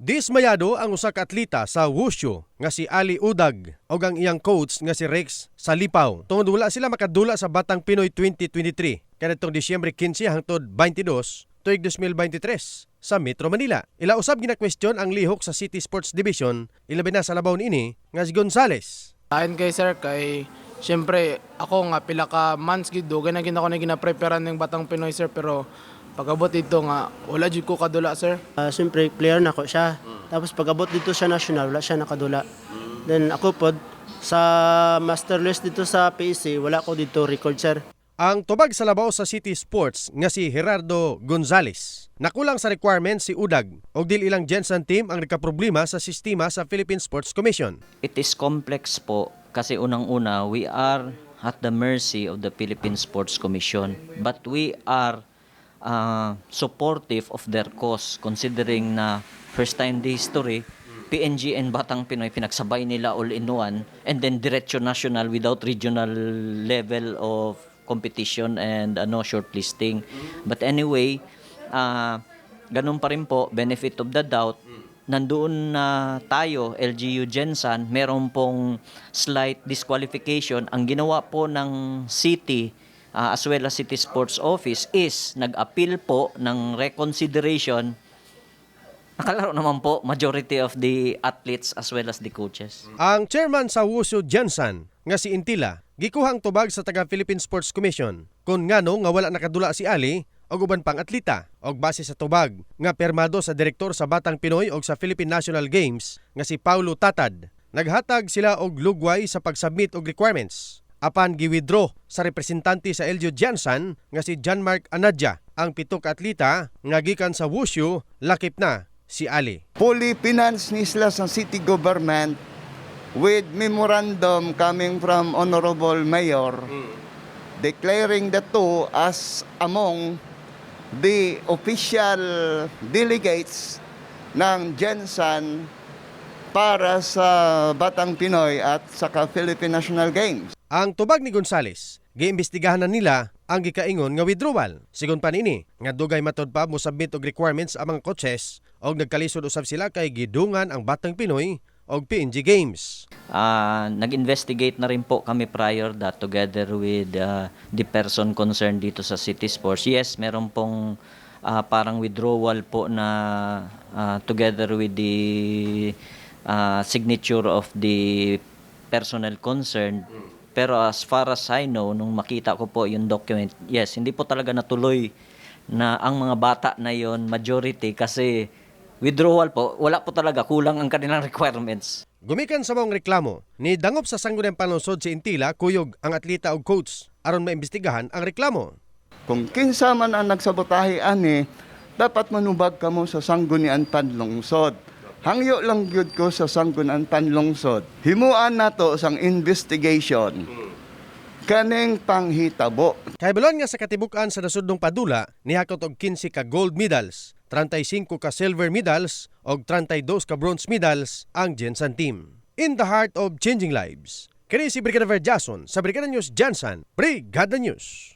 Dismayado ang usa ka atleta sa wushu nga si Ali Udag ug ang iyang coach nga si Rex Salipaw tungod wala sila makadula sa Batang Pinoy 2023 kadtong Disyembre 15 hangtod 22 tuig 2023 sa Metro Manila. Ila usab gina-question ang lihok sa City Sports Division ilabi na sa labaw niini nga si Gonzales. Ayon kay sir kay siyempre ako nga pila ka months gid do ganang ako na gina-preparean ng Batang Pinoy sir pero pag-abot dito nga wala jud ko kadula sir. Siyempre player na ko siya. Tapos pag-abot dito sa national wala siya nakadula. Then ako pod sa master list dito sa PEC wala ko dito record sir. Ang tubag sa labaw sa City Sports nga si Gerardo Gonzales. Nakulang sa requirements si Udag og dili ilang Jensen team ang nagkaproblema sa sistema sa Philippine Sports Commission. It is complex po kasi unang-una we are at the mercy of the Philippine Sports Commission but we are supportive of their cause considering na first time the history PNG and Batang Pinoy pinagsabay nila all in one and then diretso national without regional level of competition and shortlisting. But anyway, ganun pa rin po, benefit of the doubt, nandoon na tayo, LGU Jensen, meron pong slight disqualification. Ang ginawa po ng City as well as City Sports Office is nag-appeal po ng reconsideration. Nakalaro naman po majority of the athletes as well as the coaches. Ang chairman sa Wushu Jensen nga si Intila gikuhang tubag sa taga Philippine Sports Commission kung ngano nga wala nakadula si Ali og uban pang atleta og base sa tubag nga permado sa direktor sa Batang Pinoy og sa Philippine National Games nga si Paulo Tatad. Naghatag sila og lugway sa pagsubmit og requirements. Apan gi-withdraw sa representante sa LGU Jensen nga si John Mark Anadja ang 7 ka atleta nga gikan sa Wushu lakip na si Ali. Fully financed ni sila sa city government with memorandum coming from Honorable Mayor declaring the two as among the official delegates ng Jensen para sa Batang Pinoy at sa Philippine National Games. Ang tubag ni Gonzales, giimbestigahan na nila ang gikaingon nga withdrawal. Sigon pa nini, nga dugay matod pa mo submit og requirements ang mga coaches og nagkalisod usab sila kay gidungan ang Batang Pinoy og PNG Games. Nag-investigate na rin po kami prior that together with the person concerned dito sa City Sports. Yes, meron pong parang withdrawal po na together with the signature of the personnel concerned. Pero as far as I know, nung makita ko po yung document, yes, hindi po talaga natuloy na ang mga bata na yon majority kasi withdrawal po, wala po talaga, kulang ang kanilang requirements. Gumikan sa maong reklamo, ni dangop sa Sangguniang Panlungsod si Intila kuyog ang atleta og coach aron maimbestigahan ang reklamo. Kung kinsa man ang nagsabotahe ani, dapat manubag kamo sa Sangguniang Panlungsod. Hangyo lang gyud ko sa Sangguniang Panlungsod. Himuan nato sang investigation. Kaning panghitabo. Kahibalon nga sa katibukan sa nasudnong padula, nihakot og 15 ka gold medals, 35 ka silver medals og 32 ka bronze medals ang Jensen team. In the heart of changing lives, kini si Brigadier Jason sa Brigada News Jensen, Brigada News.